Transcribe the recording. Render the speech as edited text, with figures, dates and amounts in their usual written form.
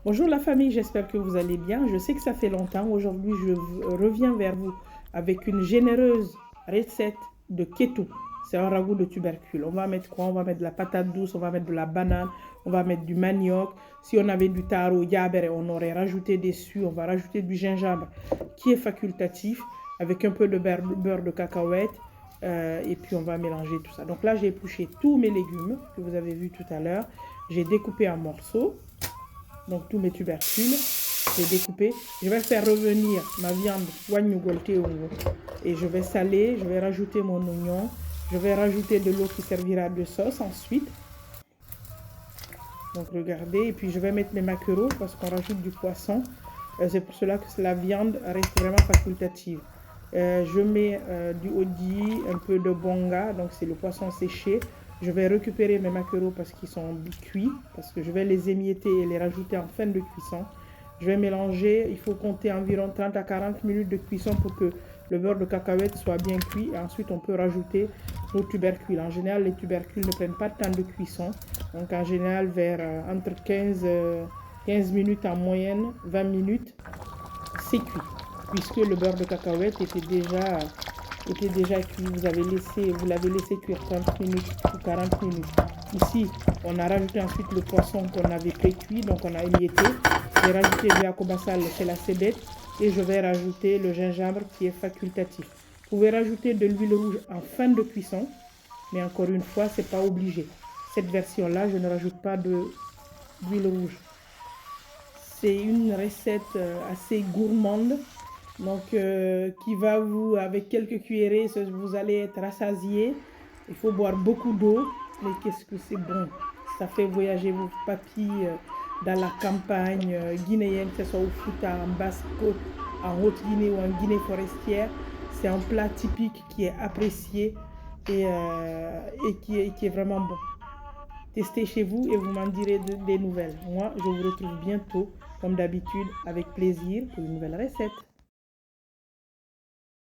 Bonjour la famille, j'espère que vous allez bien. Je sais que ça fait longtemps. Aujourd'hui, je reviens vers vous avec une généreuse recette de keto. C'est un ragoût de tubercules. On va mettre quoi? On va mettre de la patate douce, on va mettre de la banane, on va mettre du manioc. Si on avait du taro, yabere, on aurait rajouté dessus. On va rajouter du gingembre qui est facultatif avec un peu de beurre de cacahuète. Et puis on va mélanger tout ça. Donc là, j'ai épluché tous mes légumes que vous avez vus tout à l'heure. J'ai découpé en morceaux. Donc tous mes tubercules, j'ai découpé. Je vais faire revenir ma viande et je vais saler, je vais rajouter mon oignon, je vais rajouter de l'eau qui servira de sauce ensuite. Donc regardez, et puis je vais mettre mes maquereaux parce qu'on rajoute du poisson. C'est pour cela que la viande reste vraiment facultative. Je mets du odi, un peu de bonga, donc c'est le poisson séché. Je vais récupérer mes maquereaux parce qu'ils sont cuits, parce que je vais les émietter et les rajouter en fin de cuisson. Je vais mélanger, il faut compter environ 30 à 40 minutes de cuisson pour que le beurre de cacahuète soit bien cuit. Et ensuite, on peut rajouter nos tubercules. En général, les tubercules ne prennent pas de temps de cuisson. Donc en général, vers entre 15 minutes en moyenne, 20 minutes, c'est cuit. Puisque le beurre de cacahuète était déjà cuit. Vous l'avez laissé cuire 30 minutes ou 40 minutes. Ici, on a rajouté ensuite le poisson qu'on avait pré-cuit, donc on a émietté. J'ai rajouté le yakobasal, c'est la cébette, et je vais rajouter le gingembre qui est facultatif. Vous pouvez rajouter de l'huile rouge en fin de cuisson, mais encore une fois, c'est pas obligé. Cette version-là, je ne rajoute pas d'huile rouge. C'est une recette assez gourmande, donc qui va vous, avec quelques cuillerées, vous allez être rassasié. Il faut boire beaucoup d'eau, mais qu'est-ce que c'est bon. Ça fait voyager vos papilles dans la campagne guinéenne, que ce soit au Fouta, en Basse-Côte, en Haute-Guinée ou en Guinée forestière. C'est un plat typique qui est apprécié et qui est vraiment bon. Testez chez vous et vous m'en direz des nouvelles. Moi, je vous retrouve bientôt, comme d'habitude, avec plaisir pour une nouvelle recette.